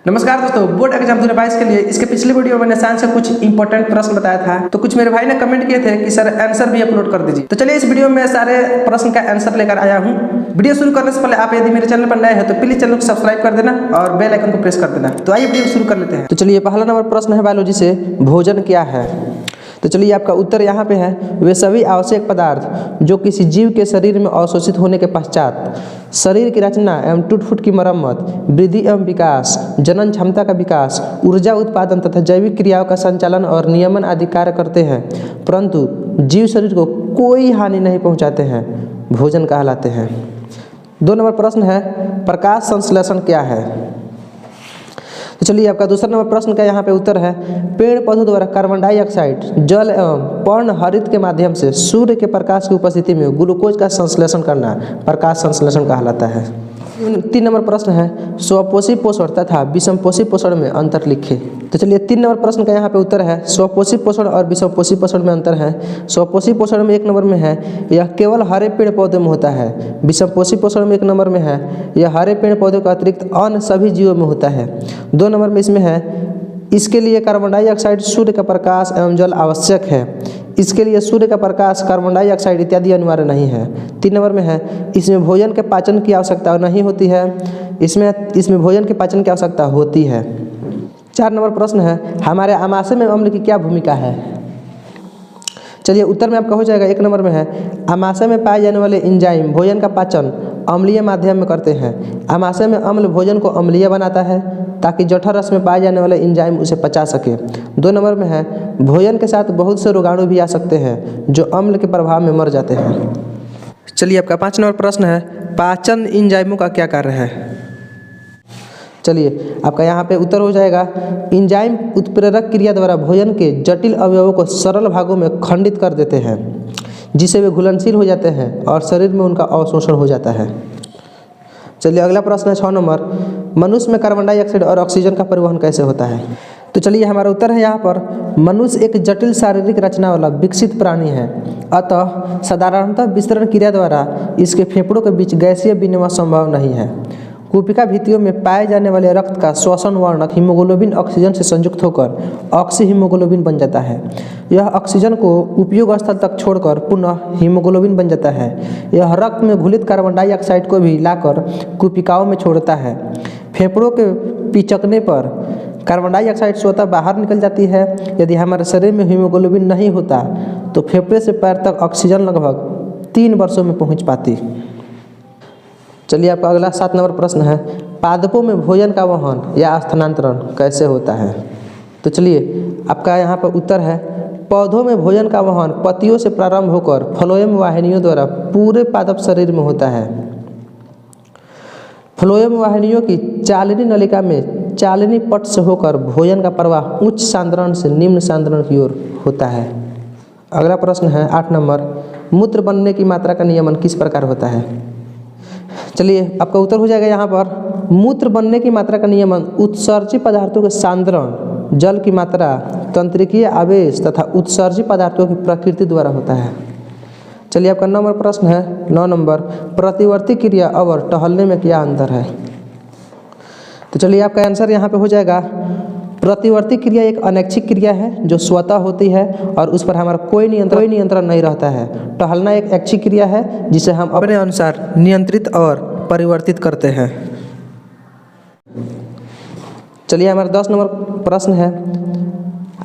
नमस्कार दोस्तों, board exam 2022 के लिए इसके पिछले वीडियो में मैंने साइंस से कुछ इंपॉर्टेंट प्रश्न बताया था, तो कुछ मेरे भाई ने कमेंट किए थे कि सर आंसर भी अपलोड कर दीजिए। तो चलिए इस वीडियो में सारे प्रश्न का आंसर लेकर आया हूँ। वीडियो शुरू करने से पहले आप यदि मेरे चैनल पर नए हैं तो प्लीज चैनल को सब्सक्राइब कर देना और बेल आइकन को प्रेस कर देना। तो आइए वीडियो शुरू कर लेते हैं। तो चलिए पहला नंबर प्रश्न है बायोलॉजी से, भोजन क्या है। तो चलिए आपका उत्तर यहाँ पे है, वे सभी आवश्यक पदार्थ जो किसी जीव के शरीर में अवशोषित होने के पश्चात शरीर की रचना एवं टूट फूट की मरम्मत, वृद्धि एवं विकास, जनन क्षमता का विकास, ऊर्जा उत्पादन तथा जैविक क्रियाओं का संचालन और नियमन आदि कार्य करते हैं, परंतु जीव शरीर को कोई हानि नहीं पहुँचाते हैं, भोजन कहलाते हैं। 2 नंबर प्रश्न है, प्रकाश संश्लेषण क्या है। तो चलिए आपका दूसरा नंबर प्रश्न का यहाँ पे उत्तर है, पेड़ पौधों द्वारा कार्बन डाइऑक्साइड, जल एवं पर्ण हरित के माध्यम से सूर्य के प्रकाश की उपस्थिति में ग्लूकोज का संश्लेषण करना प्रकाश संश्लेषण कहलाता है। 3 नंबर प्रश्न है, स्वपोषी पोषण तथा विषमपोषी पोषण में अंतर लिखे। तो चलिए 3 नंबर प्रश्न का यहाँ पे उत्तर है, स्वपोषी पोषण और विषमपोषी पोषण में अंतर है। स्वपोषी पोषण में 1 नंबर में है, यह केवल हरे पेड़ पौधे में होता है। विषमपोषी पोषण में 1 नंबर में है, यह हरे पेड़ पौधे के अतिरिक्त अन्य सभी जीवों में होता है। 2 नंबर में इसमें है, इसके लिए कार्बन डाइऑक्साइड, सूर्य का प्रकाश एवं जल आवश्यक है। इसके लिए सूर्य का प्रकाश, कार्बन डाइऑक्साइड इत्यादि अनिवार्य नहीं है। 3 नंबर में है, इसमें भोजन के पाचन की आवश्यकता नहीं होती है। इसमें भोजन के पाचन की आवश्यकता होती है। 4 नंबर प्रश्न है, हमारे आमाशय में अम्ल की क्या भूमिका है। चलिए उत्तर में आपका हो जाएगा 1 नंबर में है, आमाशय में पाए जाने वाले एंजाइम भोजन का पाचन अम्लीय माध्यम में करते हैं। आमाशय में अम्ल भोजन को अम्लीय बनाता है ताकि जठर रस में पाए जाने वाले एंजाइम उसे पचा सके। 2 नंबर में है, भोजन के साथ बहुत से रोगाणु भी आ सकते हैं जो अम्ल के प्रभाव में मर जाते हैं। चलिए आपका 5 नंबर प्रश्न है, पाचन एंजाइमों का क्या कार्य है। चलिए आपका यहाँ पे उत्तर हो जाएगा, एंजाइम उत्प्रेरक क्रिया द्वारा भोजन के जटिल अवयवों को सरल भागों में खंडित कर देते हैं, जिससे वे घुलनशील हो जाते हैं और शरीर में उनका अवशोषण हो जाता है। चलिए अगला प्रश्न है 6 नंबर, मनुष्य में कार्बन डाइऑक्साइड और ऑक्सीजन का परिवहन कैसे होता है। तो चलिए हमारा उत्तर है यहाँ पर, मनुष्य एक जटिल शारीरिक रचना वाला विकसित प्राणी है, अतः साधारणतः विस्तरण क्रिया द्वारा इसके फेफड़ों के बीच गैसीय विनिमय संभव नहीं है। कूपिका भित्तियों में पाए जाने वाले रक्त का श्वसन वर्णक हीमोग्लोबिन ऑक्सीजन से संयुक्त होकर ऑक्सी हीमोग्लोबिन बन जाता है। यह ऑक्सीजन को उपयोग स्थल तक छोड़कर पुनः हीमोग्लोबिन बन जाता है। यह रक्त में घुलित कार्बन डाइऑक्साइड को भी लाकर कूपिकाओं में छोड़ता है। फेफड़ों के पिचकने पर कार्बन डाइऑक्साइड स्वतः बाहर निकल जाती है। यदि हमारे शरीर में हीमोग्लोबिन नहीं होता तो फेफड़े से पैर तक ऑक्सीजन लगभग 3 वर्षों में पहुँच पाती। चलिए आपका अगला 7 नंबर प्रश्न है, पादपों में भोजन का वहन या स्थानांतरण कैसे होता है। तो चलिए आपका यहाँ पर उत्तर है, पौधों में भोजन का वहन पत्तियों से प्रारंभ होकर फ्लोएम वाहिनियों द्वारा पूरे पादप शरीर में होता है। फ्लोएम वाहिनियों की चालनी नलिका में चालनी पट से होकर भोजन का प्रवाह उच्च सांद्रण से निम्न सांद्रण की ओर होता है। अगला प्रश्न है 8 नंबर, मूत्र बनने की मात्रा का नियमन किस प्रकार होता है। चलिए आपका उत्तर हो जाएगा यहाँ पर, मूत्र बनने की मात्रा का नियमन उत्सर्जी पदार्थों के सांद्रण, जल की मात्रा, तंत्रिकीय आवेश तथा उत्सर्जी पदार्थों की प्रकृति द्वारा होता है। चलिए आपका 9 नंबर प्रश्न है, 9 नंबर, प्रतिवर्ती क्रिया और टहलने में क्या अंतर है। तो चलिए आपका आंसर यहाँ पे हो जाएगा, प्रतिवर्ती क्रिया एक अनैच्छिक क्रिया है जो स्वतः होती है और उस पर हमारा कोई नियंत्रण नहीं रहता है। टहलना एक ऐच्छिक क्रिया है जिसे हम अपने अनुसार नियंत्रित और परिवर्तित करते हैं। चलिए हमारा 10 नंबर प्रश्न है,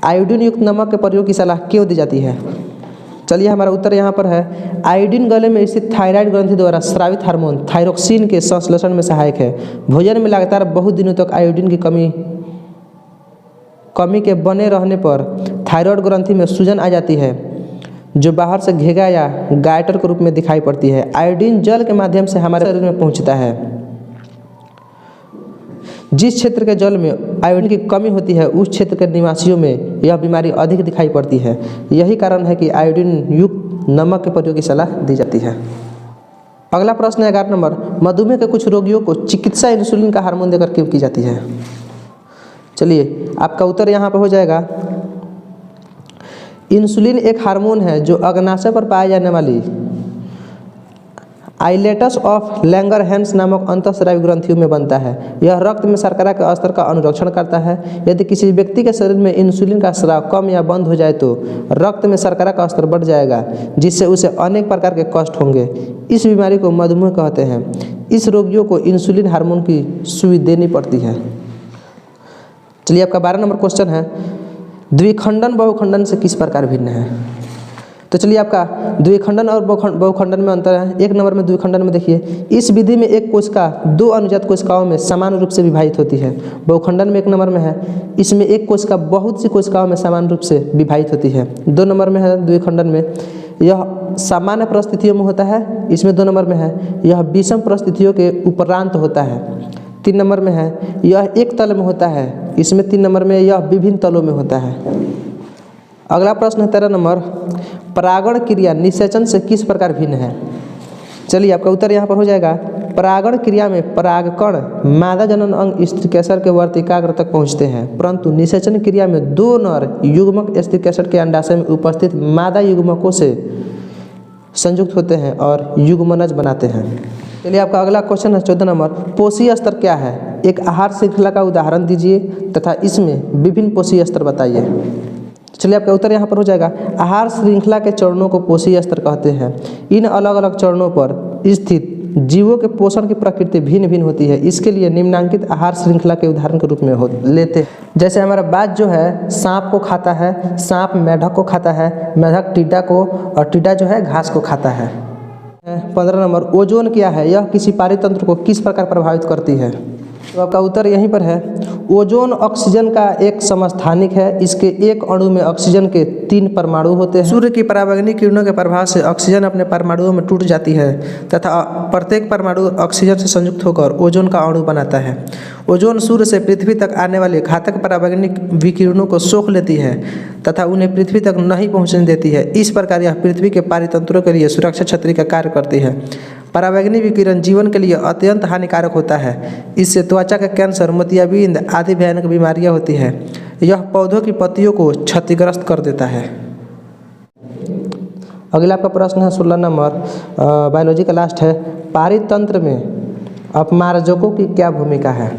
आयोडीन युक्त नमक के प्रयोग की सलाह क्यों दी जाती है। चलिए हमारा उत्तर यहाँ पर है, आयोडीन गले में स्थित थायराइड ग्रंथि द्वारा स्रावित हार्मोन थायरोक्सिन के संश्लेषण में सहायक है। भोजन में लगातार बहुत दिनों तक आयोडीन की कमी के बने रहने पर थायराइड ग्रंथि में सूजन आ जाती है जो बाहर से घेगा या गायटर के रूप में दिखाई पड़ती है। आयोडीन जल के माध्यम से हमारे शरीर में पहुंचता है। जिस क्षेत्र के जल में आयोडीन की कमी होती है उस क्षेत्र के निवासियों में यह बीमारी अधिक दिखाई पड़ती है। यही कारण है कि आयोडीन युक्त नमक के प्रयोग की सलाह दी जाती है। अगला प्रश्न है 11 नंबर, मधुमेह के कुछ रोगियों को चिकित्सा इंसुलिन का हार्मोन देकर क्यों की जाती है। चलिए आपका उत्तर यहाँ पर हो जाएगा, इंसुलिन एक हार्मोन है जो अग्नाशय पर पाए जाने वाली आइलेटस ऑफ लैंगरहैंस नामक अंतःस्रावी ग्रंथियों में बनता है। यह रक्त में शर्करा के स्तर का अनुरक्षण करता है। यदि किसी व्यक्ति के शरीर में इंसुलिन का स्राव कम या बंद हो जाए तो रक्त में शर्करा का स्तर बढ़ जाएगा, जिससे उसे अनेक प्रकार के कष्ट होंगे। इस बीमारी को मधुमेह कहते हैं। इस रोगियों को इंसुलिन हार्मोन की सुई देनी पड़ती है। चलिए आपका 12 नंबर क्वेश्चन है, द्विखंडन बहुखंडन से किस प्रकार भिन्न है। तो चलिए आपका द्विखंडन और बहुखंडन में अंतर है। 1 नंबर में द्विखंडन में देखिए, इस विधि में एक कोशिका 2 अनुजात कोशिकाओं में समान रूप से विभाजित होती है। बहुखंडन में 1 नंबर में है, इसमें एक कोशिका बहुत सी कोशिकाओं में समान रूप से विभाजित होती है। 2 नंबर में है द्विखंडन में, यह सामान्य परिस्थितियों में होता है। इसमें 2 नंबर में है, यह विषम परिस्थितियों के उपरांत होता है। 3 नंबर में है, यह एक तल में होता है। इसमें 3 नंबर में यह विभिन्न तलों में होता है। अगला प्रश्न है 13 नंबर, परागण क्रिया निषेचन से किस प्रकार भिन्न है। चलिए आपका उत्तर यहाँ पर हो जाएगा, परागण क्रिया में परागकण मादा जनन अंग स्त्रीकेसर के वर्तिकाग्र तक पहुँचते हैं, परंतु निषेचन क्रिया में 2 नर युग्मक स्त्रीकेसर के अंडाशय में उपस्थित मादा युग्मकों से संयुक्त होते हैं और युग्मनज बनाते हैं। चलिए आपका अगला क्वेश्चन है 14 नंबर, पोषीय स्तर क्या है। एक आहार श्रृंखला का उदाहरण दीजिए तथा इसमें विभिन्न पोषीय स्तर बताइए। चलिए आपका उत्तर यहाँ पर हो जाएगा, आहार श्रृंखला के चरणों को पोषीय स्तर कहते हैं। इन अलग अलग चरणों पर स्थित जीवों के पोषण की प्रकृति भिन्न भिन्न होती है। इसके लिए निम्नांकित आहार श्रृंखला के उदाहरण के रूप में लेते हैं। जैसे हमारा बाज जो है सांप को खाता है, सांप मेढक को खाता है, मेढक टिड्डा को, और टिड्डा जो है घास को खाता है। 15 नंबर, ओजोन क्या है, यह किसी पारितंत्र को किस प्रकार प्रभावित करती है। तो आपका उत्तर यहीं पर है, ओजोन ऑक्सीजन का एक समस्थानिक है। इसके एक अणु में ऑक्सीजन के 3 परमाणु होते हैं। सूर्य की पराबैंगनी किरणों के प्रभाव से ऑक्सीजन अपने परमाणुओं में टूट जाती है तथा प्रत्येक परमाणु ऑक्सीजन से संयुक्त होकर ओजोन का अणु बनाता है। ओजोन सूर्य से पृथ्वी तक आने वाले घातक पराबैंगनी विकिरणों को सोख लेती है तथा उन्हें पृथ्वी तक नहीं पहुँचने देती है। इस प्रकार यह पृथ्वी के पारितंत्रों के लिए सुरक्षा छतरी का कार्य करती है। पराबैंगनी विकिरण जीवन के लिए अत्यंत हानिकारक होता है। इससे त्वचा का कैंसर, मोतियाबिंद आदि भयानक बीमारियां होती है। यह पौधों की पत्तियों को क्षतिग्रस्त कर देता है। अगला आपका प्रश्न है 16 नंबर, बायोलॉजी का लास्ट है, पारितंत्र में अपमार्जकों की क्या भूमिका है।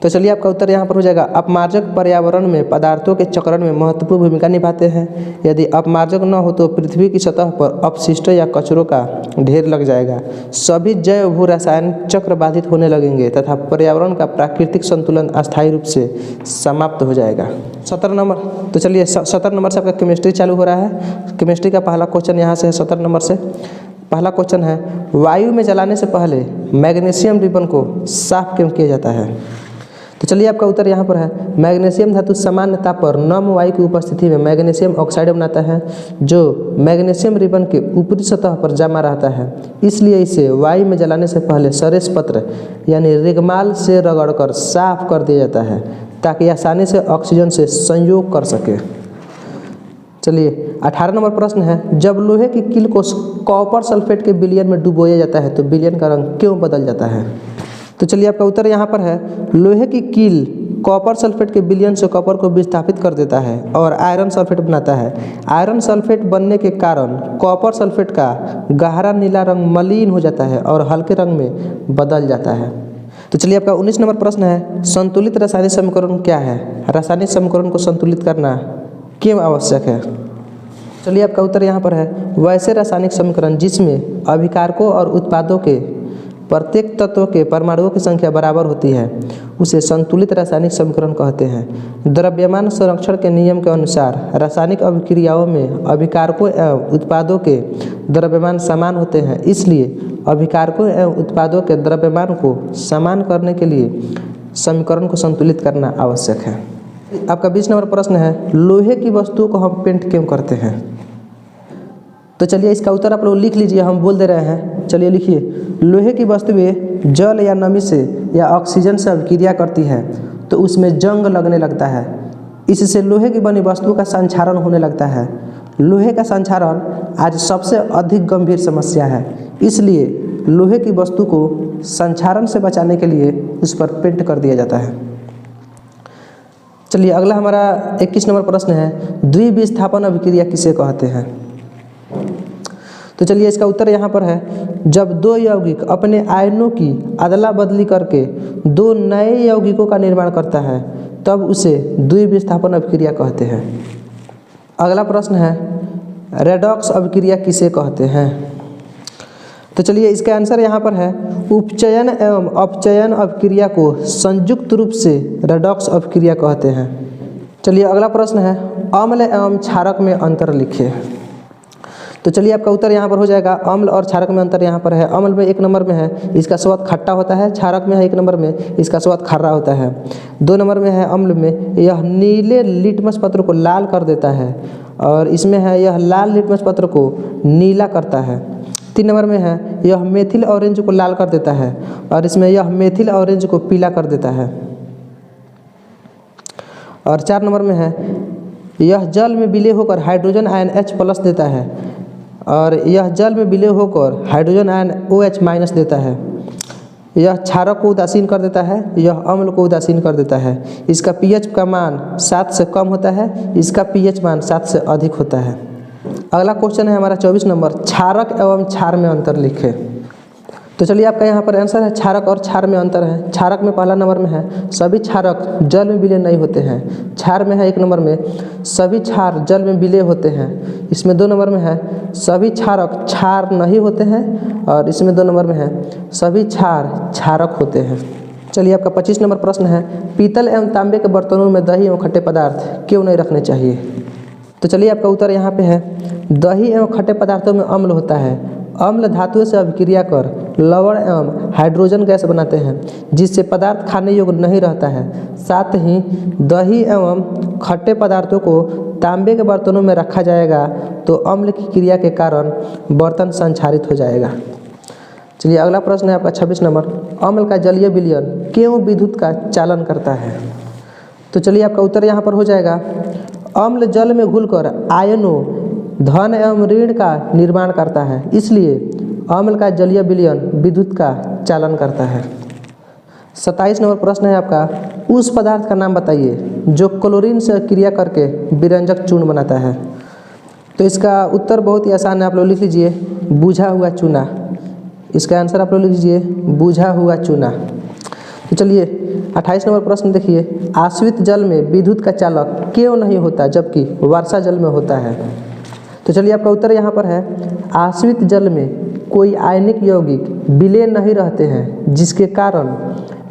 तो चलिए आपका उत्तर यहाँ पर हो जाएगा, अपमार्जक पर्यावरण में पदार्थों के चक्रण में महत्वपूर्ण भूमिका निभाते हैं। यदि अपमार्जक न हो तो पृथ्वी की सतह पर अपशिष्ट या कचरों का ढेर लग जाएगा। सभी जैव भू रसायन चक्र बाधित होने लगेंगे तथा पर्यावरण का प्राकृतिक संतुलन अस्थायी रूप से समाप्त हो जाएगा। 17 नंबर, तो चलिए 17 नंबर से आपका केमिस्ट्री चालू हो रहा है। केमिस्ट्री का पहला क्वेश्चन यहाँ से है 17 नंबर से। पहला क्वेश्चन है, वायु में जलाने से पहले मैग्नीशियम रिबन को साफ क्यों किया जाता है। तो चलिए आपका उत्तर यहाँ पर है, मैग्नीशियम धातु सामान्य ताप पर नम वायु की उपस्थिति में मैग्नीशियम ऑक्साइड बनाता है जो मैग्नीशियम रिबन के ऊपरी सतह पर जमा रहता है। इसलिए इसे वायु में जलाने से पहले सरेश पत्र यानी रिगमाल से रगड़कर साफ कर दिया जाता है ताकि आसानी से ऑक्सीजन से संयोग कर सके। चलिए 18 नंबर प्रश्न है, जब लोहे की कील को कॉपर सल्फेट के विलयन में डुबोया जाता है तो विलयन का रंग क्यों बदल जाता है। तो चलिए आपका उत्तर यहाँ पर है, लोहे की कील कॉपर सल्फेट के विलयन से कॉपर को विस्थापित कर देता है और आयरन सल्फेट बनाता है। आयरन सल्फेट बनने के कारण कॉपर सल्फेट का गहरा नीला रंग मलिन हो जाता है और हल्के रंग में बदल जाता है। तो चलिए आपका 19 नंबर प्रश्न है, संतुलित रासायनिक समीकरण क्या है। रासायनिक समीकरण को संतुलित करना क्यों आवश्यक है। चलिए आपका उत्तर यहाँ पर है, वैसे रासायनिक समीकरण जिसमें अभिकारकों और उत्पादों के प्रत्येक तत्व के परमाणुओं की संख्या बराबर होती है उसे संतुलित रासायनिक समीकरण कहते हैं। द्रव्यमान संरक्षण के नियम के अनुसार रासायनिक अभिक्रियाओं में अभिकारकों एवं उत्पादों के द्रव्यमान समान होते हैं, इसलिए अभिकारकों एवं उत्पादों के द्रव्यमान को समान करने के लिए समीकरण को संतुलित करना आवश्यक है। आपका 20 नंबर प्रश्न है, लोहे की वस्तुओं को हम पेंट क्यों करते हैं। तो चलिए इसका उत्तर आप लोग लिख लीजिए, हम बोल दे रहे हैं। चलिए लिखिए, लोहे की वस्तुएं जल या नमी से या ऑक्सीजन से अभिक्रिया करती है तो उसमें जंग लगने लगता है। इससे लोहे की बनी वस्तुओं का संक्षारण होने लगता है। लोहे का संक्षारण आज सबसे अधिक गंभीर समस्या है, इसलिए लोहे की वस्तु को संक्षारण से बचाने के लिए उस पर पेंट कर दिया जाता है। चलिए अगला हमारा 21 नंबर प्रश्न है, द्विविस्थापन अभिक्रिया किसे कहते हैं। तो चलिए इसका उत्तर यहाँ पर है, जब दो यौगिक अपने आयनों की अदला बदली करके दो नए यौगिकों का निर्माण करता है तब उसे द्विविस्थापन अभिक्रिया कहते हैं। अगला प्रश्न है, रेडॉक्स अभिक्रिया किसे कहते हैं? तो चलिए इसका आंसर यहाँ पर है, उपचयन एवं अपचयन अभिक्रिया को संयुक्त रूप से रेडॉक्स अभिक्रिया कहते हैं। चलिए अगला प्रश्न है, अम्ल एवं क्षारक में अंतर लिखिए। तो चलिए आपका उत्तर यहाँ पर हो जाएगा, अम्ल और क्षारक में अंतर यहाँ पर है। अम्ल में 1 नंबर में है, इसका स्वाद खट्टा होता है। क्षारक में है 1 नंबर में, इसका स्वाद खारा होता है। 2 नंबर में है अम्ल में, यह नीले लिटमस पत्र को लाल कर देता है, और इसमें है यह लाल लिटमस पत्र को नीला करता है। 3 नंबर में है, यह मेथिल ऑरेंज को लाल कर देता है, और इसमें यह मेथिल ऑरेंज को पीला कर देता है। और 4 नंबर में है, यह जल में विलय होकर हाइड्रोजन आयन H+ देता है, और यह जल में विलय होकर हाइड्रोजन आयन OH- देता है। यह क्षारक को उदासीन कर देता है, यह अम्ल को उदासीन कर देता है। इसका pH का मान 7 से कम होता है, इसका pH मान 7 से अधिक होता है। अगला क्वेश्चन है हमारा 24 नंबर, क्षारक एवं क्षार में अंतर लिखे। तो चलिए आपका यहाँ पर आंसर है, क्षारक और क्षार में अंतर है। क्षारक में पहला नंबर में है, सभी क्षारक जल में विलय नहीं होते हैं। क्षार में है 1 नंबर में, सभी क्षार जल में विलय होते हैं। इसमें 2 नंबर में है, सभी क्षारक क्षार नहीं होते हैं, और इसमें 2 नंबर में है, सभी क्षार क्षारक होते हैं। चलिए आपका 25 नंबर प्रश्न है, पीतल एवं तांबे के बर्तनों में दही एवं खट्टे पदार्थ क्यों नहीं रखने चाहिए? तो चलिए आपका उत्तर यहाँ पे है, दही एवं खट्टे पदार्थों में अम्ल होता है। अम्ल धातुओं से अभिक्रिया कर लवण एवं हाइड्रोजन गैस बनाते हैं, जिससे पदार्थ खाने योग्य नहीं रहता है। साथ ही दही एवं खट्टे पदार्थों को तांबे के बर्तनों में रखा जाएगा तो अम्ल की क्रिया के कारण बर्तन संक्षारित हो जाएगा। चलिए अगला प्रश्न है आपका 26 नंबर, अम्ल का जलीय विलयन क्यों विद्युत का चालन करता है? तो चलिए आपका उत्तर यहाँ पर हो जाएगा, अम्ल जल में घुलकर आयनों धन एवं ऋण का निर्माण करता है, इसलिए अम्ल का जलीय विलयन विद्युत का चालन करता है। 27 नंबर प्रश्न है आपका, उस पदार्थ का नाम बताइए जो क्लोरीन से क्रिया करके विरंजक चूर्ण बनाता है। तो इसका उत्तर बहुत ही आसान है, आप लोग लिख लीजिए, बुझा हुआ चूना। इसका आंसर आप लोग लिख लीजिए, बुझा हुआ चूना। तो चलिए 28 नंबर प्रश्न देखिए, आश्रित जल में विद्युत का चालक क्यों नहीं होता जबकि वर्षा जल में होता है? तो चलिए आपका उत्तर यहाँ पर है, आश्रित जल में कोई आयनिक यौगिक विलय नहीं रहते हैं, जिसके कारण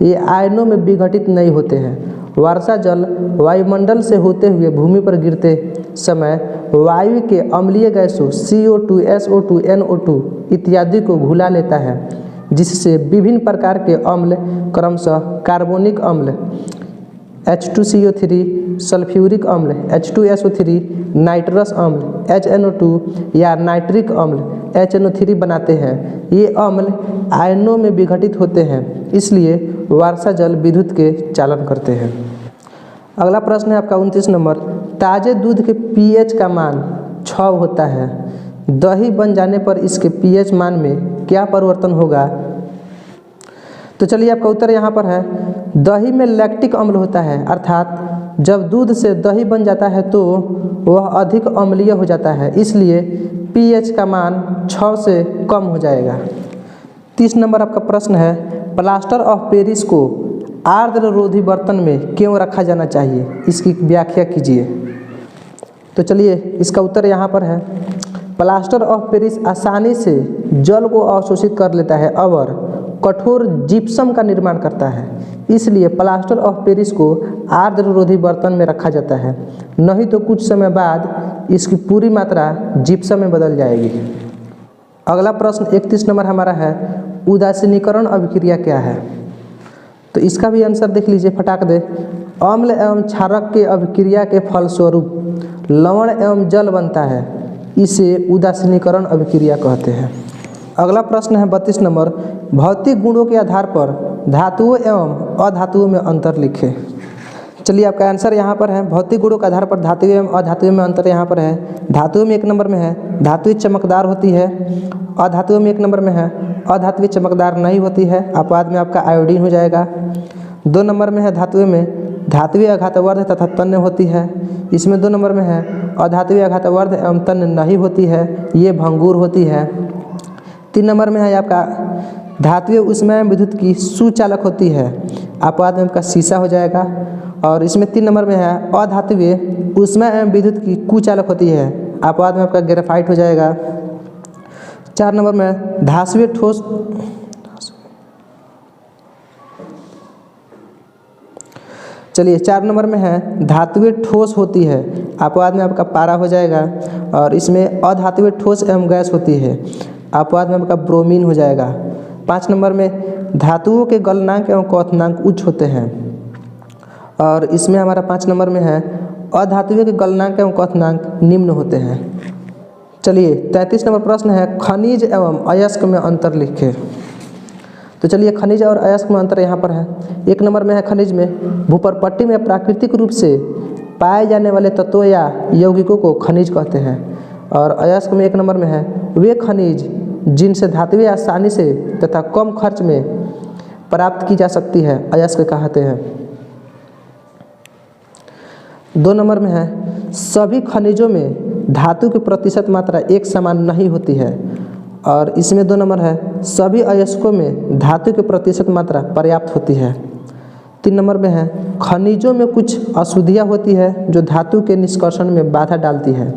ये आयनों में विघटित नहीं होते हैं। वर्षा जल वायुमंडल से होते हुए भूमि पर गिरते समय वायु के अम्लीय गैसों CO2, SO2, NO2 इत्यादि को घुला लेता है, जिससे विभिन्न प्रकार के अम्ल क्रमशः कार्बोनिक अम्ल H2CO3, सल्फ्यूरिक अम्ल H2SO3, नाइट्रस अम्ल HNO2 या नाइट्रिक अम्ल HNO3 बनाते हैं। ये अम्ल आयनों में विघटित होते हैं, इसलिए वर्षा जल विद्युत के चालन करते हैं। अगला प्रश्न है आपका 29 नंबर, ताजे दूध के pH का मान 6 होता है, दही बन जाने पर इसके pH मान में क्या परिवर्तन होगा? तो चलिए आपका उत्तर यहाँ पर है, दही में लैक्टिक अम्ल होता है, अर्थात जब दूध से दही बन जाता है तो वह अधिक अम्लीय हो जाता है, इसलिए pH का मान 6 से कम हो जाएगा। 30 नंबर आपका प्रश्न है, प्लास्टर ऑफ पेरिस को आर्द्ररोधी बर्तन में क्यों रखा जाना चाहिए? इसकी व्याख्या कीजिए। तो चलिए इसका उत्तर यहाँ पर है, प्लास्टर ऑफ पेरिस आसानी से जल को अवशोषित कर लेता है और कठोर जिप्सम का निर्माण करता है, इसलिए प्लास्टर ऑफ पेरिस को आर्द्ररोधी बर्तन में रखा जाता है, नहीं तो कुछ समय बाद इसकी पूरी मात्रा जिप्सम में बदल जाएगी। अगला प्रश्न 31 नंबर हमारा है, उदासीनीकरण अभिक्रिया क्या है? तो इसका भी आंसर देख लीजिए फटाक दे। अम्ल एवं क्षारक के अभिक्रिया के फलस्वरूप लवण एवं जल बनता है, इसे उदासीनीकरण अभिक्रिया कहते हैं। अगला प्रश्न है 32 नंबर, भौतिक गुणों के आधार पर धातुओं एवं अधातुओं में अंतर लिखें। चलिए आपका आंसर यहाँ पर है, भौतिक गुणों के आधार पर धातुओं एवं अधातुओं में अंतर यहाँ पर है। धातुओं में 1 नंबर में है, धातुएं चमकदार होती है। अधातुओं में 1 नंबर में है, अधातुएं चमकदार नहीं होती है, अपवाद में आपका आयोडीन हो जाएगा। 2 नंबर में है, धातुओं में धातुएं अघातवर्ध तथा तन्य होती है। इसमें 2 नंबर में है, अधातुएं अघातवर्ध एवं तन्य नहीं होती है, ये भंगुर होती है। 3 नंबर में है आपका धात्विक ऊष्मायन विद्युत की सुचालक होती है, अपवाद में आपका शीशा हो जाएगा। और इसमें 3 नंबर में है अधात्विक ऊष्मायन विद्युत की कुचालक होती है, अपवाद में आपका ग्रेफाइट हो जाएगा। 4 नंबर में धात्विक ठोस चलिए 4 नंबर में है धात्विक ठोस होती है, अपवाद में आपका पारा हो जाएगा। और इसमें अधात्विक ठोस एवं गैस होती है, अपवाद में आपका ब्रोमीन हो जाएगा। 5 नंबर में धातुओं के गलनांक एवं क्वथनांक उच्च होते हैं। और इसमें हमारा 5 नंबर में है अधातुओं के गलनांक एवं क्वथनांक निम्न होते हैं। चलिए 33 नंबर प्रश्न है खनिज एवं अयस्क में अंतर लिखें। तो चलिए खनिज और अयस्क में अंतर यहाँ पर है। 1 नंबर में है खनिज में भूपरपट्टी में प्राकृतिक रूप से पाए जाने वाले तत्वों या यौगिकों को खनिज कहते हैं। और अयस्क में 1 नंबर में है वे खनिज जिनसे धातुएं आसानी से तथा कम खर्च में प्राप्त की जा सकती है, अयस्क कहते हैं। 2 नंबर में है सभी खनिजों में धातु की प्रतिशत मात्रा एक समान नहीं होती है। और इसमें 2 नंबर है सभी अयस्कों में धातु की प्रतिशत मात्रा पर्याप्त होती है। 3 नंबर में है खनिजों में कुछ अशुद्धियाँ होती है जो धातु के निष्कर्षण में बाधा डालती है।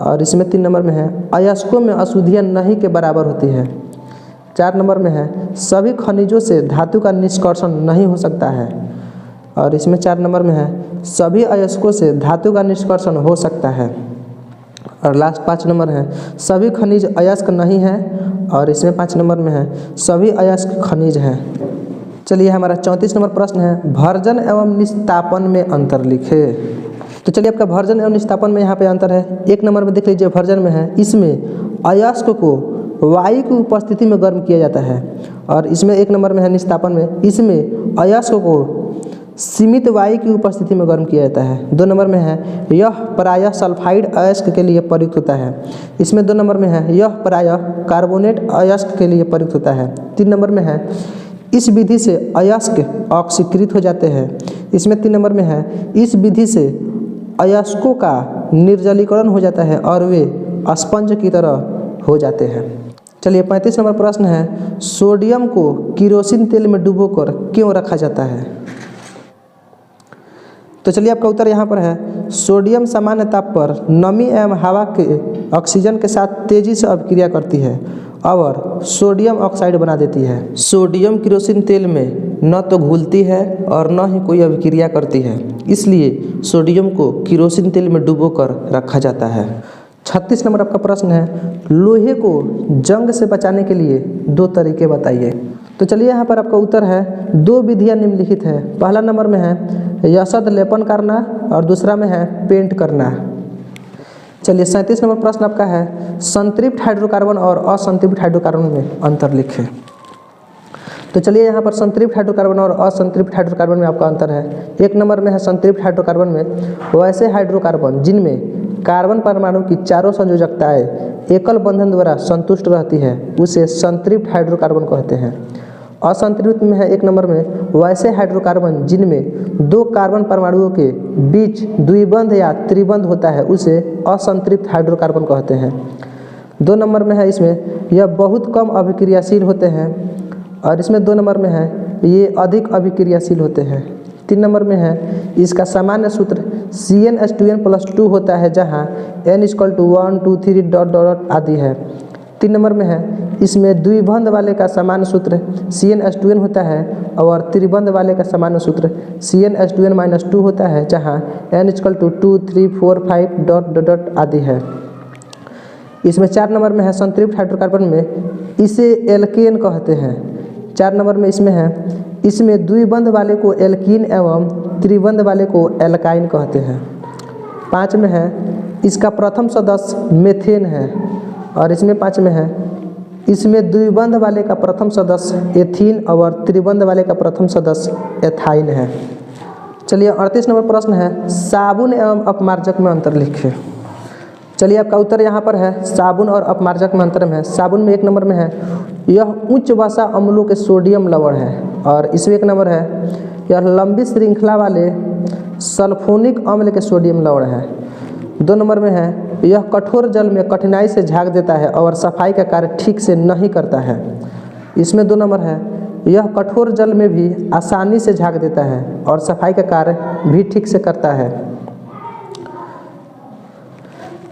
और इसमें 3 नंबर में है अयस्कों में अशुद्धियाँ नहीं के बराबर होती है। 4 नंबर में है सभी खनिजों से धातु का निष्कर्षण नहीं हो सकता है। और इसमें 4 नंबर में है सभी अयस्कों से धातु का निष्कर्षण हो सकता है। और लास्ट 5 नंबर है सभी खनिज अयस्क नहीं है। और इसमें 5 नंबर में है सभी अयस्क खनिज हैं। चलिए हमारा 34 नंबर प्रश्न है भर्जन एवं निस्तापन में अंतर लिखे। तो चलिए आपका भर्जन एवं निस्तापन में यहाँ पे अंतर है। 1 नंबर में देख लीजिए भर्जन में है इसमें अयस्क को वायु की उपस्थिति में गर्म किया जाता है। और इसमें 1 नंबर में है निस्तापन में इसमें अयस्क को सीमित वायु की उपस्थिति में गर्म किया जाता है। 2 नंबर में है यह प्रायः सल्फाइड अयस्क के लिए प्रयुक्त होता है। इसमें 2 नंबर में है यह प्रायः कार्बोनेट अयस्क के लिए प्रयुक्त होता है। 3 नंबर में है इस विधि से अयस्क ऑक्सीकृत हो जाते हैं। इसमें 3 नंबर में है इस विधि से अयस्कों का निर्जलीकरण हो जाता है और वे स्पंज की तरह हो जाते हैं। चलिए 35 नंबर प्रश्न है सोडियम को किरोसिन तेल में डुबोकर क्यों रखा जाता है। तो चलिए आपका उत्तर यहाँ पर है सोडियम सामान्य ताप पर नमी एवं हवा के ऑक्सीजन के साथ तेजी से अभिक्रिया करती है और सोडियम ऑक्साइड बना देती है। सोडियम किरोसिन तेल में न तो घुलती है और न ही कोई अभिक्रिया करती है, इसलिए सोडियम को किरोसिन तेल में डुबोकर रखा जाता है। 36 नंबर आपका प्रश्न है लोहे को जंग से बचाने के लिए 2 तरीके बताइए। तो चलिए यहाँ पर आपका उत्तर है 2 विधियाँ निम्नलिखित है। पहला नंबर में है यशद लेपन करना और दूसरा में है पेंट करना। चलिए 37 नंबर प्रश्न आपका है संतृप्त हाइड्रोकार्बन और असंतृप्त हाइड्रोकार्बन में अंतर लिखें। तो चलिए यहाँ पर संतृप्त हाइड्रोकार्बन और असंतृप्त हाइड्रोकार्बन में आपका अंतर है। 1 नंबर में है संतृप्त हाइड्रोकार्बन में वैसे हाइड्रोकार्बन जिनमें कार्बन परमाणु की चारों संयोजकताएं एकल बंधन द्वारा संतुष्ट रहती है उसे संतृप्त हाइड्रोकार्बन कहते हैं। असंतृप्त में है 1 नंबर में वैसे हाइड्रोकार्बन जिनमें 2 कार्बन परमाणुओं के बीच द्विबंध या त्रिबंध होता है उसे असंतृप्त हाइड्रोकार्बन कहते हैं। 2 नंबर में है इसमें यह बहुत कम अभिक्रियाशील होते हैं। और इसमें 2 नंबर में है ये अधिक अभिक्रियाशील होते हैं। 3 नंबर में है इसका सामान्य सूत्र CnH2n+2 होता है जहाँ n = 1 2 3 ... आदि है। 3 नंबर में है इसमें द्विबंध वाले का सामान्य सूत्र CnH2n होता है और त्रिबंध वाले का सामान्य सूत्र CnH2n-2 होता है जहाँ n = 2 3 4 5 ... आदि है। इसमें 4 नंबर में है संतृप्त हाइड्रोकार्बन में इसे एल्केन कहते हैं। 4 नंबर में इसमें है इसमें द्विबंध वाले को एल्कीन एवं त्रिबंध वाले को एल्काइन कहते हैं। 5 में है इसका प्रथम सदस्य मेथेन है। और इसमें 5 में है इसमें द्विबंध वाले का प्रथम सदस्य एथीन और त्रिबंध वाले का प्रथम सदस्य एथाइन है। चलिए 38 नंबर प्रश्न है साबुन एवं अपमार्जक में अंतर लिखें। चलिए आपका उत्तर यहाँ पर है साबुन और अपमार्जक में अंतर में है। साबुन में 1 नंबर में है यह उच्च वसा अम्लों के सोडियम लवण है। और इसमें 1 नंबर है यह लंबी श्रृंखला वाले सल्फोनिक अम्ल के सोडियम लवण है। 2 नंबर में है यह कठोर जल में कठिनाई से झाग देता है और सफाई का कार्य ठीक से नहीं करता है। इसमें 2 नंबर है, यह कठोर जल में भी आसानी से झाग देता है और सफाई का कार्य भी ठीक से करता है।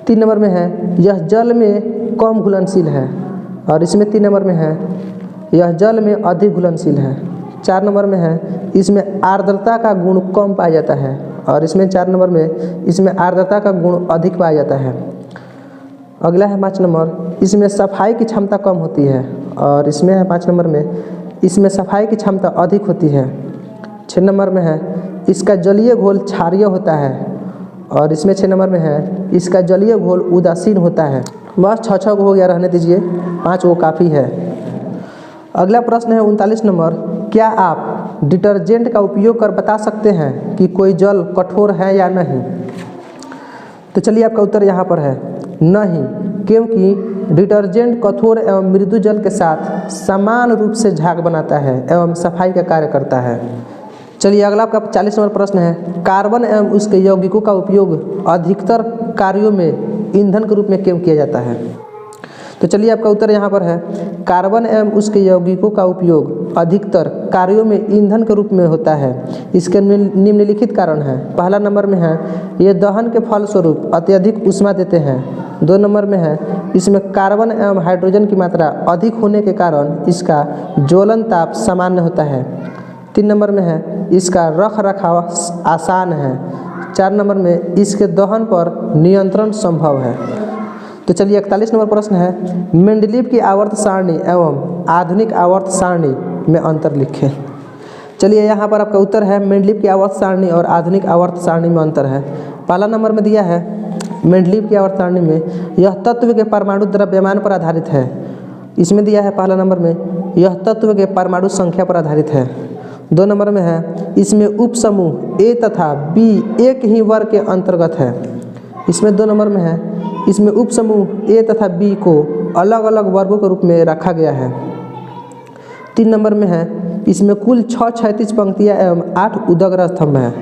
3 नंबर में है, यह जल में कम घुलनशील है और इसमें 3 नंबर में है, यह जल में अधिक घुलनशील है। 4 नंबर में है, इसमें आर्द्रता का गुण कम पाया जाता है और इसमें 4 नंबर में इसमें आर्द्रता का गुण अधिक पाया जाता है। अगला है 5 नंबर, इसमें सफाई की क्षमता कम होती है और इसमें है 5 नंबर में, इसमें सफाई की क्षमता अधिक होती है। 6 नंबर में है, इसका जलीय घोल क्षारीय होता है और इसमें 6 नंबर में है, इसका जलीय घोल उदासीन होता है। बस 6 को हो गया, रहने दीजिए, 5 वो काफ़ी है। अगला प्रश्न है 39 नंबर, क्या आप डिटर्जेंट का उपयोग कर बता सकते हैं कि कोई जल कठोर है या नहीं? तो चलिए आपका उत्तर यहाँ पर है नहीं, क्योंकि डिटर्जेंट कठोर एवं मृदु जल के साथ समान रूप से झाग बनाता है एवं सफाई का कार्य करता है। चलिए अगला आपका 40 नंबर प्रश्न है, कार्बन एवं उसके यौगिकों का उपयोग अधिकतर कार्यों में ईंधन के रूप में क्यों किया जाता है? तो चलिए आपका उत्तर यहाँ पर है, कार्बन एवं उसके यौगिकों का उपयोग अधिकतर कार्यों में ईंधन के रूप में होता है। इसके निम्नलिखित कारण हैं। पहला नंबर में है, ये दहन के फलस्वरूप अत्यधिक ऊष्मा देते हैं। 2 नंबर में है, इसमें कार्बन एवं हाइड्रोजन की मात्रा अधिक होने के कारण इसका ज्वलन ताप सामान्य होता है। 3 नंबर में है, इसका रख रखाव आसान है। 4 नंबर में, इसके दहन पर नियंत्रण संभव है। तो चलिए 41 नंबर प्रश्न है, मेंडलीव की आवर्त सारणी एवं आधुनिक आवर्त सारणी में अंतर लिखें। चलिए यहाँ पर आपका उत्तर है, मेंडलीव की आवर्त सारणी और आधुनिक आवर्त सारणी में अंतर है। पहला नंबर में दिया है, मेंडलीव की आवर्त सारणी में यह तत्व के परमाणु द्रव्यमान पर आधारित है। इसमें दिया है पहला नंबर में, यह तत्व के परमाणु संख्या पर आधारित है। 2 नंबर में है, इसमें उपसमूह ए तथा बी एक ही वर्ग के अंतर्गत है। इसमें 2 नंबर में है, इसमें उपसमूह ए तथा बी को अलग अलग वर्गों के रूप में रखा गया है। 3 नंबर में है, इसमें कुल 6 क्षैतिज पंक्तियाँ एवं 8 उदग्र स्तंभ हैं।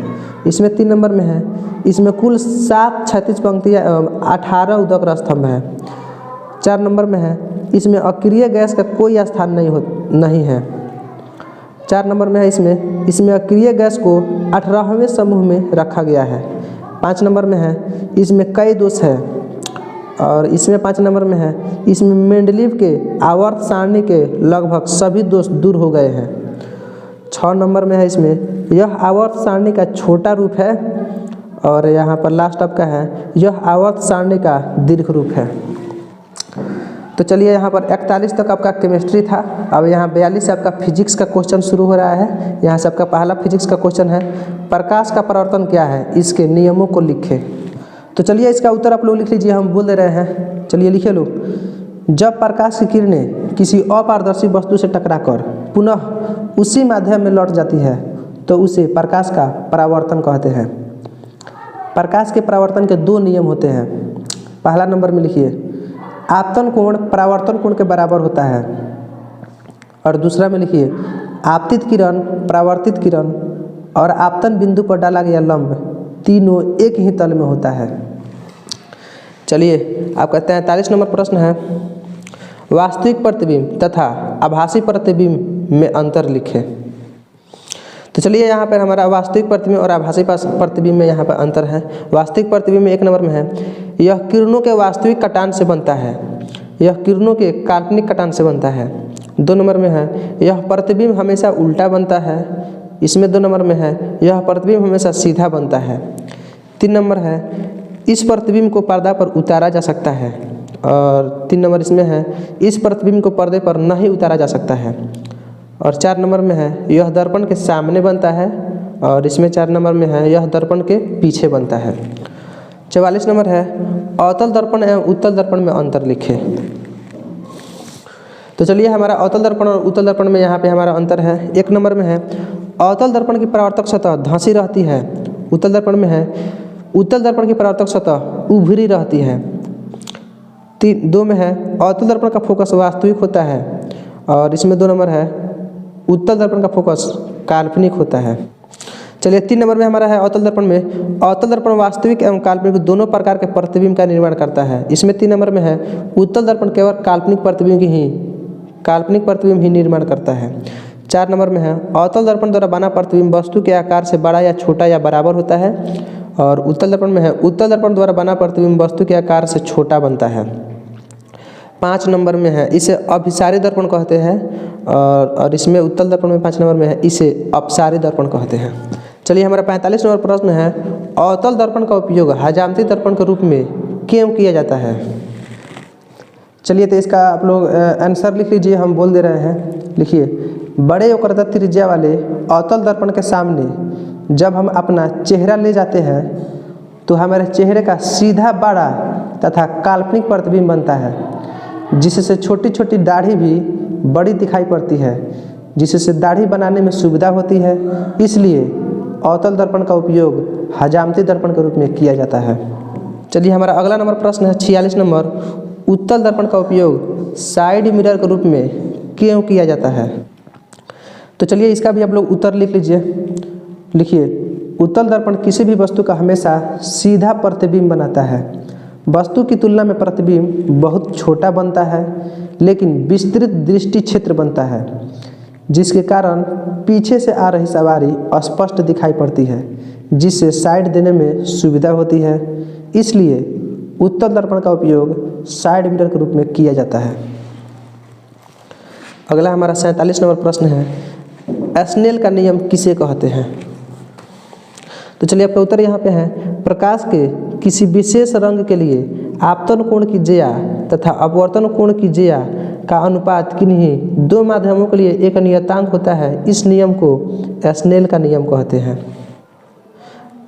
इसमें 3 नंबर में है, इसमें कुल 7 क्षैतिज पंक्तियाँ एवं 18 उदग्र स्तंभ हैं। 4 नंबर में है, इसमें अक्रिय गैस का कोई स्थान नहीं है। 4 नंबर में है, इसमें अक्रिय गैस को 18वें समूह में रखा गया है। 5 नंबर में है, इसमें कई दोष है और इसमें 5 नंबर में है, इसमें मेंडलीव के आवर्त सारणी के लगभग सभी दोष दूर हो गए हैं। 6 नंबर में है, इसमें यह आवर्त सारणी का छोटा रूप है और यहाँ पर लास्ट आपका है, यह आवर्त सारणी का दीर्घ रूप है। तो चलिए यहाँ पर 41 तक आपका केमिस्ट्री था। अब यहाँ 42 से आपका फिजिक्स का क्वेश्चन शुरू हो रहा है। यहाँ से आपका पहला फिजिक्स का क्वेश्चन है, प्रकाश का परावर्तन क्या है, इसके नियमों को लिखें। तो चलिए इसका उत्तर आप लोग लिख लीजिए, हम बोल दे रहे हैं। चलिए लिखे लो, जब प्रकाश की किरणें किसी अपारदर्शी वस्तु से टकराकर पुनः उसी माध्यम में लौट जाती है तो उसे प्रकाश का परावर्तन कहते हैं। प्रकाश के परावर्तन के 2 नियम होते हैं। पहला नंबर में लिखिए, आपतन कोण परावर्तन कोण के बराबर होता है और दूसरा में लिखिए, आपतित किरण, परावर्तित किरण और आपतन बिंदु पर डाला गया लंब तीनों एक ही तल में होता है। चलिए आपका 43 नंबर प्रश्न है, वास्तविक प्रतिबिंब तथा आभासी प्रतिबिंब में अंतर लिखें। तो चलिए यहाँ पर हमारा वास्तविक प्रतिबिंब और आभासी प्रतिबिंब में यहाँ पर अंतर है। वास्तविक प्रतिबिंब में 1 नंबर में है, यह किरणों के वास्तविक कटान से बनता है, यह किरणों के काल्पनिक कटान से बनता है। 2 नंबर में है, यह प्रतिबिंब हमेशा उल्टा बनता है। इसमें 2 नंबर में है, यह प्रतिबिंब हमेशा सीधा बनता है। 3 नंबर है, इस प्रतिबिंब को पर्दा पर उतारा जा सकता है और 3 नंबर इसमें है, इस प्रतिबिंब को पर्दे पर नहीं उतारा जा सकता है। और 4 नंबर में है, यह दर्पण के सामने बनता है और इसमें 4 नंबर में है, यह दर्पण के पीछे बनता है। 44 नंबर है, अवतल दर्पण एवं उत्तल दर्पण में अंतर लिखें। तो चलिए हमारा अवतल दर्पण और उत्तल दर्पण में यहाँ पे हमारा अंतर है। 1 नंबर में है, अवतल दर्पण की परावर्तक सतह धंसी रहती है। उत्तल दर्पण में है, उत्तल दर्पण की परावर्तक सतह उभरी रहती है। 2 में है, अवतल दर्पण का फोकस वास्तविक होता है और इसमें 2 नंबर है, उत्तल दर्पण का फोकस काल्पनिक होता है। चलिए 3 नंबर में हमारा है अवतल दर्पण में अवतल दर्पण वास्तविक एवं काल्पनिक दोनों प्रकार के प्रतिबिंब का निर्माण करता है। इसमें 3 नंबर में है उत्तल दर्पण केवल काल्पनिक प्रतिबिंब ही निर्माण करता है। 4 नंबर में है अवतल दर्पण द्वारा बना प्रतिबिंब वस्तु के आकार से बड़ा या छोटा या बराबर होता है। और उत्तल दर्पण में है उत्तल दर्पण द्वारा बना प्रतिबिंब वस्तु के आकार से छोटा बनता है। 5 नंबर में है इसे अभिसारी दर्पण कहते हैं और इसमें उत्तल दर्पण में 5 नंबर में है इसे अपसारी दर्पण कहते हैं। चलिए हमारा 45 नंबर प्रश्न है अवतल दर्पण का उपयोग हजामती दर्पण के रूप में क्यों किया जाता है। चलिए तो इसका आप लोग आंसर लिख लीजिए, हम बोल दे रहे हैं। लिखिए, बड़े वक्रता त्रिज्या वाले अवतल दर्पण के सामने जब हम अपना चेहरा ले जाते हैं तो हमारे चेहरे का सीधा बड़ा तथा काल्पनिक प्रतिबिंब बनता है, जिससे छोटी छोटी दाढ़ी भी बड़ी दिखाई पड़ती है, जिससे दाढ़ी बनाने में सुविधा होती है। इसलिए अवतल दर्पण का उपयोग हजामती दर्पण के रूप में किया जाता है। चलिए हमारा अगला नंबर प्रश्न है 46 नंबर उत्तल दर्पण का उपयोग साइड मिरर के रूप में क्यों किया जाता है। तो चलिए इसका भी आप लोग उत्तर लिख लीजिए। लिखिए, उत्तल दर्पण किसी भी वस्तु का हमेशा सीधा प्रतिबिंब बनाता है। वस्तु की तुलना में प्रतिबिंब बहुत छोटा बनता है लेकिन विस्तृत दृष्टि क्षेत्र बनता है, जिसके कारण पीछे से आ रही सवारी स्पष्ट दिखाई पड़ती है, जिससे साइड देने में सुविधा होती है। इसलिए उत्तल दर्पण का उपयोग साइड मिरर के रूप में किया जाता है। अगला हमारा 47 नंबर प्रश्न है स्नेल का नियम किसे कहते हैं। तो चलिए आपका उत्तर यहाँ पे है प्रकाश के किसी विशेष रंग के लिए आपतन कोण की ज्या तथा अपवर्तन कोण की ज्या का अनुपात किन्हीं दो माध्यमों के लिए एक नियतांक होता है। इस नियम को स्नेल का नियम कहते हैं।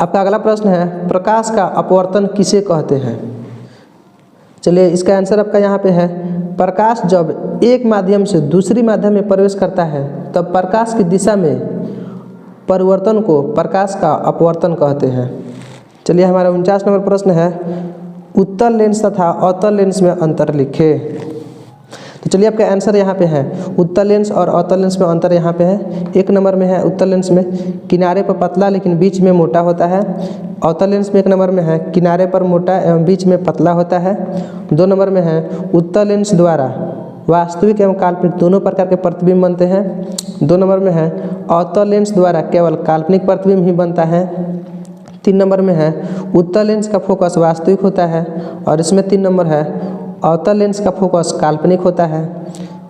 आपका अगला प्रश्न है प्रकाश का अपवर्तन किसे कहते हैं। चलिए इसका आंसर आपका यहाँ पे है प्रकाश जब एक माध्यम से दूसरी माध्यम में प्रवेश करता है तब प्रकाश की दिशा में परिवर्तन को प्रकाश का अपवर्तन कहते हैं। चलिए हमारा 49 नंबर प्रश्न है उत्तल लेंस तथा अवतल लेंस में अंतर लिखें। तो चलिए आपका आंसर यहाँ पे है उत्तल लेंस और अवतल लेंस में अंतर यहाँ पे है। 1 नंबर में है उत्तल लेंस में किनारे पर पतला लेकिन बीच में मोटा होता है। अवतल लेंस में 1 नंबर में है किनारे पर मोटा एवं बीच में पतला होता है। 2 नंबर में है उत्तल लेंस द्वारा वास्तविक एवं काल्पनिक दोनों प्रकार के प्रतिबिंब बनते हैं। 2 नंबर में है अवतल लेंस द्वारा केवल काल्पनिक प्रतिबिंब ही बनता है। 3 नंबर में है उत्तल लेंस का फोकस वास्तविक होता है और इसमें 3 नंबर है अवतल लेंस का फोकस काल्पनिक होता है।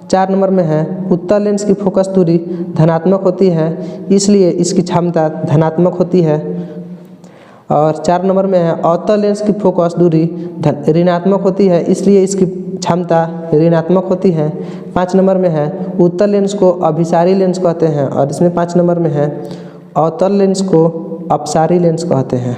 4 नंबर में है उत्तल लेंस की फोकस दूरी धनात्मक होती है, इसलिए इसकी क्षमता धनात्मक होती है। और 4 नंबर में है अवतल लेंस की फोकस दूरी ऋणात्मक होती है, इसलिए इसकी क्षमता ऋणात्मक होती है। 5 नंबर में है उत्तल लेंस को अभिसारी लेंस कहते हैं और इसमें 5 नंबर में है अवतल लेंस को अपसारी लेंस कहते हैं।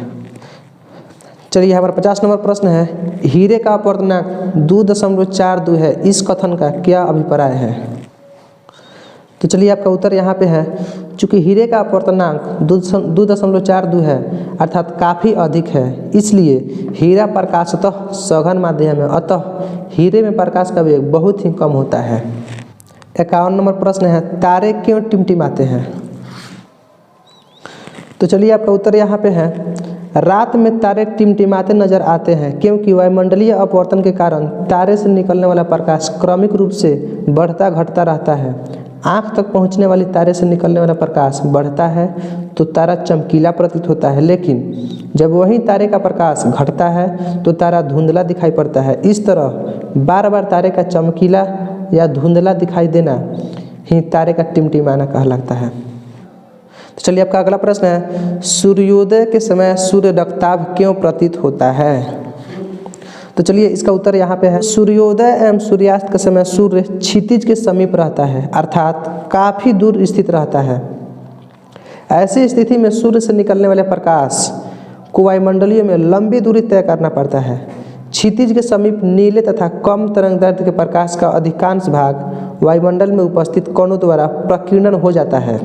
चलिए हमारा 50 नंबर प्रश्न है हीरे का अपवर्तनांक 2.42 है, इस कथन का क्या अभिप्राय है। तो चलिए आपका उत्तर यहाँ पे है चूँकि हीरे का अपवर्तनांक 2.42 है अर्थात काफ़ी अधिक है, इसलिए हीरा प्रकाशतः सघन माध्यम है, अतः हीरे में प्रकाश का वेग बहुत ही कम होता है। 51 नंबर प्रश्न है तारे क्यों टिमटिमाते हैं। तो चलिए आपका उत्तर यहाँ पे है रात में तारे टिमटिमाते नजर आते हैं क्योंकि वायुमंडलीय अपवर्तन के कारण तारे से निकलने वाला प्रकाश क्रमिक रूप से बढ़ता घटता रहता है। आँख तक पहुँचने वाली तारे से निकलने वाला प्रकाश बढ़ता है तो तारा चमकीला प्रतीत होता है, लेकिन जब वही तारे का प्रकाश घटता है तो तारा धुंधला दिखाई पड़ता है। इस तरह बार बार तारे का चमकीला या धुंधला दिखाई देना ही तारे का टिमटिमाना कहलाता है। तो चलिए आपका अगला प्रश्न है सूर्योदय के समय सूर्य रक्ताभ क्यों प्रतीत होता है। तो चलिए इसका उत्तर यहाँ पे है सूर्योदय एवं सूर्यास्त के समय सूर्य क्षितिज के समीप रहता है अर्थात काफ़ी दूर स्थित रहता है। ऐसी स्थिति में सूर्य से निकलने वाले प्रकाश को वायुमंडलीय में लंबी दूरी तय करना पड़ता है। क्षितिज के समीप नीले तथा कम तरंगदैर्ध्य के प्रकाश का अधिकांश भाग वायुमंडल में उपस्थित कणों द्वारा प्रकीर्णन हो जाता है।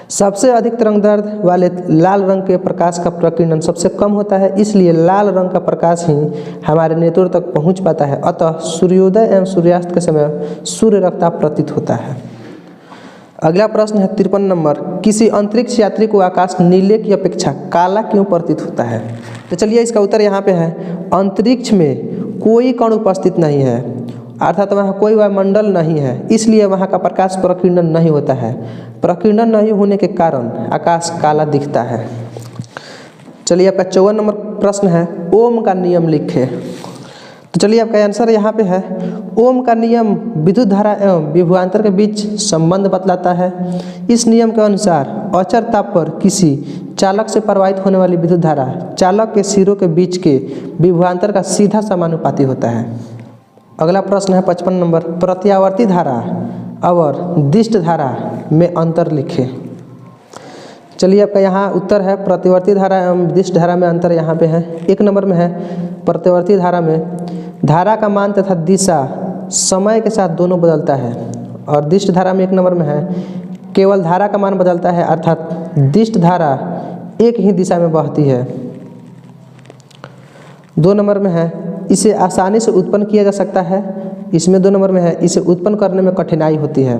सबसे अधिक तरंगदैर्ध्य वाले लाल रंग के प्रकाश का प्रकीर्णन सबसे कम होता है, इसलिए लाल रंग का प्रकाश ही हमारे नेत्रों तक पहुंच पाता है। अतः सूर्योदय एवं सूर्यास्त के समय सूर्य रक्ताभ प्रतीत होता है। अगला प्रश्न है 53 नंबर, किसी अंतरिक्ष यात्री को आकाश नीले की अपेक्षा काला क्यों प्रतीत होता है? तो चलिए इसका उत्तर यहाँ पे है, अंतरिक्ष में कोई कण उपस्थित नहीं है, अर्थात वहाँ कोई वायुमंडल नहीं है, इसलिए वहाँ का प्रकाश प्रकीर्णन नहीं होता है। प्रकीर्णन नहीं होने के कारण आकाश काला दिखता है। चलिए आपका 54 नंबर प्रश्न है, ओम का नियम लिखे। तो चलिए आपका आंसर यहाँ पे है, ओम का नियम विद्युत धारा एवं विभवांतर के बीच संबंध बतलाता है। इस नियम के अनुसार अचर ताप पर किसी चालक से प्रवाहित होने वाली विद्युत धारा चालक के सिरों के बीच के विभवांतर का सीधा समानुपाती होता है। अगला प्रश्न है 55 नंबर, प्रत्यावर्ती धारा और दिष्ट धारा में अंतर लिखे। चलिए आपका यहाँ उत्तर है, प्रतिवर्ती धारा एवं दिष्ट धारा में अंतर यहाँ पे है। 1 नंबर में है, प्रतिवर्ती धारा में धारा का मान तथा दिशा समय के साथ दोनों बदलता है, और दिष्ट धारा में 1 नंबर में है, केवल धारा का मान बदलता है, अर्थात दिष्ट धारा एक ही दिशा में बहती है। 2 नंबर में है, इसे आसानी से उत्पन्न किया जा सकता है, इसमें 2 नंबर में है, इसे उत्पन्न करने में कठिनाई होती है।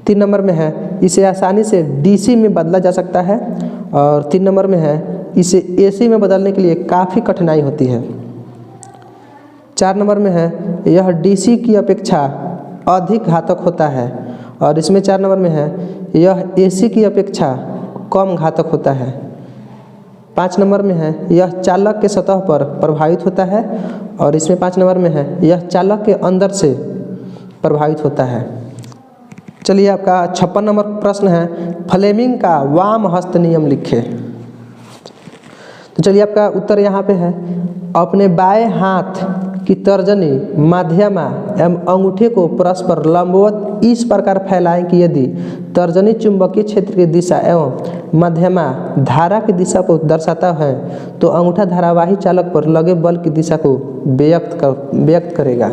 3 नंबर में है, इसे आसानी से डीसी में बदला जा सकता है, और 3 नंबर में है, इसे एसी में बदलने के लिए काफ़ी कठिनाई होती है। 4 नंबर में है, यह डीसी की अपेक्षा अधिक घातक होता है, और इसमें 4 नंबर में है, यह एसी की अपेक्षा कम घातक होता है। 5 नंबर में है, यह चालक के सतह पर प्रभावित होता है, और इसमें 5 नंबर में है, यह चालक के अंदर से प्रभावित होता है। चलिए आपका 56 नंबर प्रश्न है, फ्लेमिंग का वाम हस्त नियम लिखे। तो चलिए आपका उत्तर यहाँ पे है, अपने बाएं हाथ की तर्जनी माध्यमा एवं अंगूठे को परस्पर लंबवत इस प्रकार फैलाएं कि यदि तर्जनी चुंबकीय क्षेत्र की दिशा एवं मध्यमा धारा की दिशा को दर्शाता है तो अंगूठा धारावाही चालक पर लगे बल की दिशा को व्यक्त करेगा।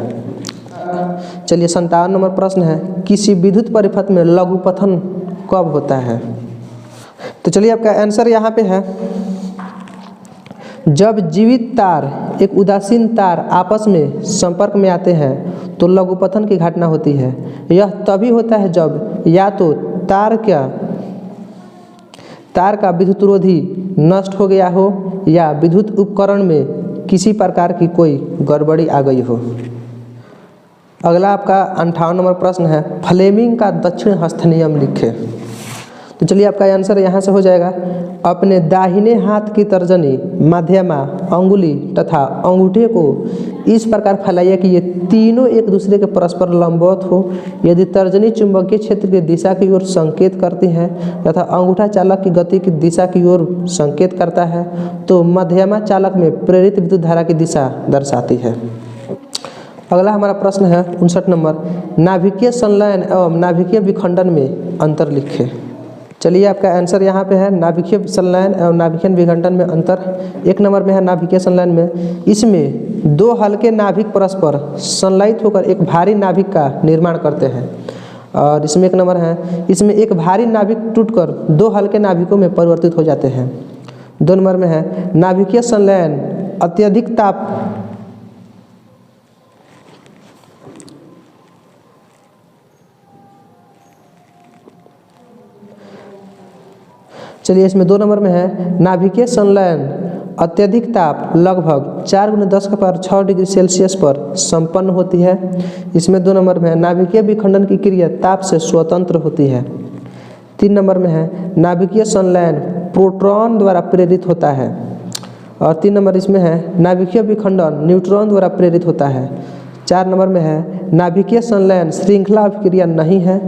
चलिए 57 नंबर प्रश्न है, किसी विद्युत परिपथ में लघुपथन कब होता है? तो चलिए आपका आंसर यहाँ पे है, जब जीवित तार एक उदासीन तार आपस में संपर्क में आते हैं तो लघुपथन की घटना होती है। यह तभी होता है जब या तो तार का विद्युतरोधी नष्ट हो गया हो या विद्युत उपकरण में किसी प्रकार की कोई गड़बड़ी आ गई हो। अगला आपका 58 नंबर प्रश्न है, फ्लेमिंग का दक्षिण हस्त नियम लिखे। तो चलिए आपका आंसर यहाँ से हो जाएगा, अपने दाहिने हाथ की तर्जनी माध्यमा अंगुली तथा अंगूठे को इस प्रकार फैलाइए कि ये तीनों एक दूसरे के परस्पर लंबवत हो। यदि तर्जनी चुंबकीय क्षेत्र की दिशा की ओर संकेत करती है तथा अंगूठा चालक की गति की दिशा की ओर संकेत करता है तो मध्यमा चालक में प्रेरित विद्युत धारा की दिशा दर्शाती है। अगला हमारा प्रश्न है 59 नंबर, नाभिकीय संलयन एवं नाभिकीय विखंडन में अंतर लिखे। चलिए आपका आंसर यहाँ पे है, नाभिकीय संलयन एवं नाभिकीय विखंडन में अंतर। 1 नंबर में है नाभिकीय संलयन में, इसमें 2 हल्के नाभिक परस्पर संलयित होकर एक भारी नाभिक का निर्माण करते हैं, और इसमें 1 नंबर है, इसमें एक भारी नाभिक टूटकर 2 हल्के नाभिकों में परिवर्तित हो जाते हैं। 2 नंबर में है, नाभिकीय संलयन अत्यधिक ताप चलिए इसमें 2 नंबर में है, नाभिकीय संलयन अत्यधिक ताप लगभग 4 × 10⁶ डिग्री सेल्सियस पर संपन्न होती है। इसमें 2 नंबर में है, नाभिकीय विखंडन की क्रिया ताप से स्वतंत्र होती है। 3 नंबर में है, नाभिकीय संलयन प्रोटॉन द्वारा प्रेरित होता है, और 3 नंबर इसमें है, नाभिकीय विखंडन न्यूट्रॉन द्वारा प्रेरित होता है। 4 नंबर में है, नाभिकीय संलयन श्रृंखला अभिक्रिया नहीं है,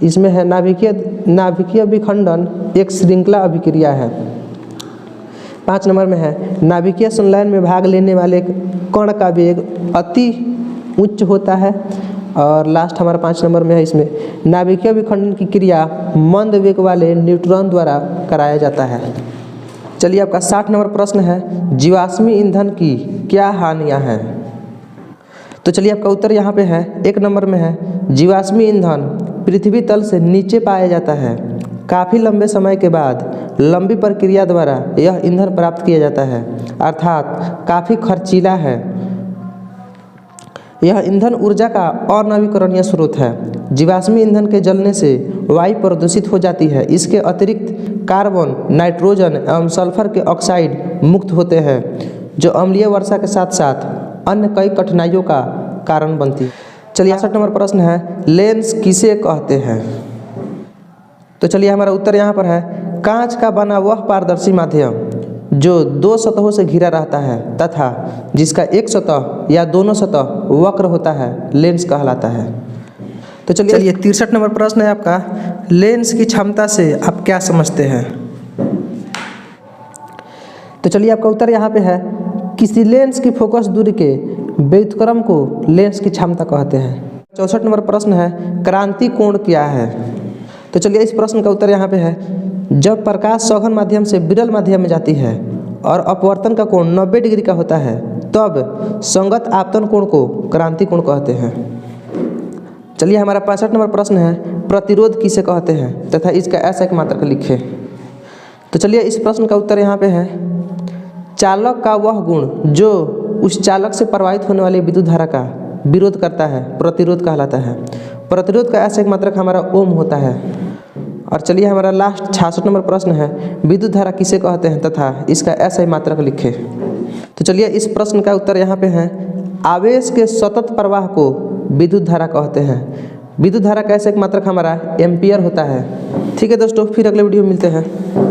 इसमें है नाभिकीय विखंडन एक श्रृंखला अभिक्रिया है। 5 नंबर में है, नाभिकीय संलयन में भाग लेने वाले कण का वेग अति उच्च होता है, और लास्ट हमारा 5 नंबर में है, इसमें नाभिकीय विखंडन की क्रिया मंद वेग वाले न्यूट्रॉन द्वारा कराया जाता है। चलिए आपका 60 नंबर प्रश्न है, जीवाश्मी ईंधन की क्या हानियाँ हैं? तो चलिए आपका उत्तर यहाँ पे है, 1 नंबर में है, जीवाश्मी ईंधन पृथ्वी तल से नीचे पाया जाता है। काफ़ी लंबे समय के बाद लंबी प्रक्रिया द्वारा यह ईंधन प्राप्त किया जाता है, अर्थात काफ़ी खर्चीला है। यह ईंधन ऊर्जा का अनवीकरणीय स्रोत है। जीवाश्मी ईंधन के जलने से वायु प्रदूषित हो जाती है। इसके अतिरिक्त कार्बन, नाइट्रोजन एवं सल्फर के ऑक्साइड मुक्त होते हैं, जो अम्लीय वर्षा के साथ साथ अन्य कई कठिनाइयों का कारण बनती है। चलिए 68 नंबर प्रश्न है, लेंस किसे कहते हैं? तो चलिए हमारा उत्तर यहाँ पर है, कांच का बना वह पारदर्शी माध्यम जो दो सतहों से घिरा रहता है तथा जिसका एक सतह या दोनों सतह वक्र होता है, लेंस कहलाता है। तो चलिए 63 नंबर प्रश्न है आपका, लेंस की क्षमता से आप क्या समझते हैं? तो चलिए आपका उत्तर यहाँ पे है, किसी लेंस की फोकस दूरी के व्युत्क्रम को लेंस की क्षमता कहते हैं। 64 नंबर प्रश्न है, क्रांति कोण क्या है? तो चलिए इस प्रश्न का उत्तर यहाँ पे है, जब प्रकाश सघन माध्यम से विरल माध्यम में जाती है और अपवर्तन का कोण 90 डिग्री का होता है, तब संगत आपतन कोण को क्रांति कोण कहते हैं। चलिए हमारा 65 नंबर प्रश्न है, प्रतिरोध किसे कहते हैं तथा इसका ऐसा एक मात्रक लिखें। तो चलिए इस प्रश्न का उत्तर यहाँ पे है, चालक का वह गुण जो उस चालक से प्रवाहित होने वाली विद्युत धारा का विरोध करता है, प्रतिरोध कहलाता है। प्रतिरोध का ऐसा एक मात्रक हमारा ओम होता है। और चलिए हमारा लास्ट 66 नंबर प्रश्न है, विद्युत धारा किसे कहते हैं तथा इसका ऐसा ही मात्रक लिखें। तो चलिए इस प्रश्न का उत्तर यहाँ पे है, आवेश के सतत प्रवाह को विद्युत धारा कहते हैं। विद्युत धारा का ऐसा एक मात्रक हमारा एम्पियर होता है। ठीक है दोस्तों, फिर अगले वीडियो में मिलते हैं।